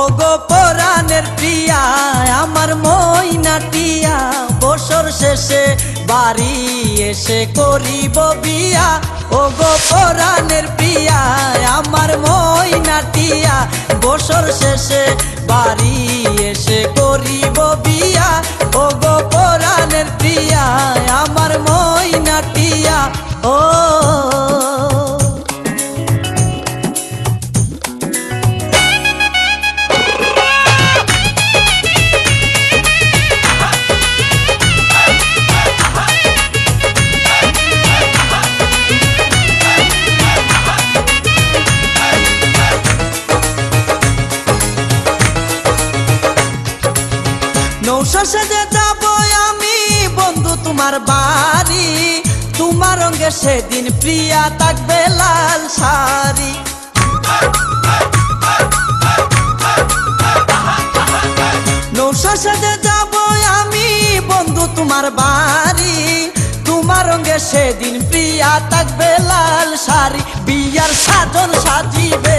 ওগো পরাণের প্রিয়া আমার ময়নাটিয়া বছর শেষে বাড়ি এসে করিব বিয়া। ওগো পরাণের প্রিয়া আমার ময়নাটিয়া বছর শেষে বাড়ি এসে করিব বিয়া। ওগো পরাণের প্রিয়া আমার ময়নাটিয়া ও নৌশা সেজে যাব আমি বন্ধু তোমার বাড়ি, তোমার রঙে সেদিন প্রিয়া থাকবে লাল শাড়ি। নৌশা সেজে যাব আমি বন্ধু তোমার বাড়ি, তোমার রঙে সেদিন প্রিয়া থাকবে লাল শাড়ি। বিয়ার সাজন সাজিবে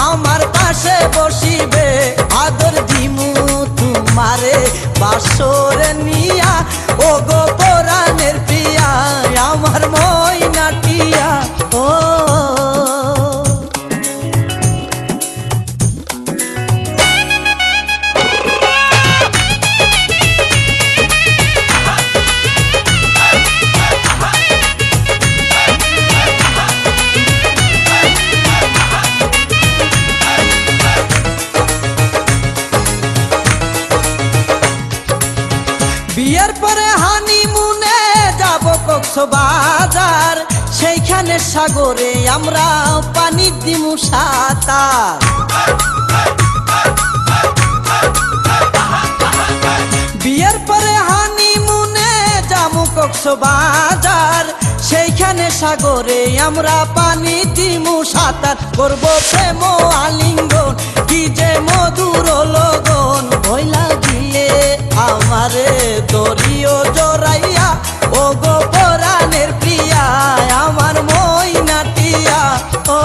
আমার পাশে বসিবে, আদর দিমু তোমারে বাসরে নিয়া। ওগো পরাণের প্রিয়া আমার ময়নাটিয়া ও বিয়ের পরে হানিমুনে যাব কক্সবাজার, সেইখানে সাগরে আমরা পানি দিমু সাঁতার। বিয়ের পরে হানিমুনে যাব কক্সবাজার, সেইখানে সাগরে আমরা পানি দিমু সাঁতার। করবো প্রেম আলিঙ্গন কি যে মধুর লগন, ভইলা গিয়ে আমারে দরিও জড়াইয়া। ওগো পরাণের প্রিয়া আমার ময়নাটিয়া ও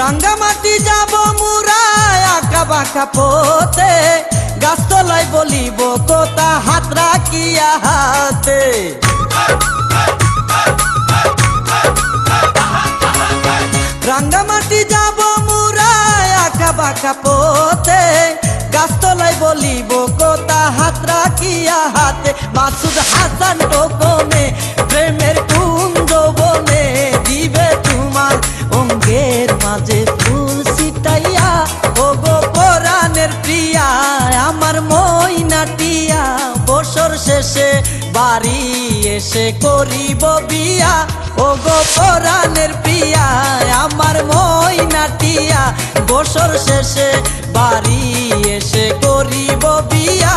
রাঙ্গামাটি যাব মুরা আঁকা বাঁকা পথে, গাছতলায় বলিব কথা হাত রাখিয়া হাতে। রাঙ্গামাটি যাব মুরা আঁকা বাঁকা পথে, গাছতলায় বলিব কথা হাত রাখিয়া হাতে। মাসুদ হাসান টোকনে প্রেমের কুঞ্জ বনে, দিবে তোমার অঙ্গের মাঝে ফুল ছিটাইয়া। ওগো পরাণের প্রিয়া আমার ময়নাটিয়া বছর শেষে বাড়ি এসে করিব বিয়া। ওগো পরাণের প্রিয়া আমার ময়নাটিয়া বছর শেষে বাড়ি এসে করিব বিয়া।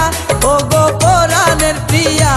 ওগো পরাণের প্রিয়া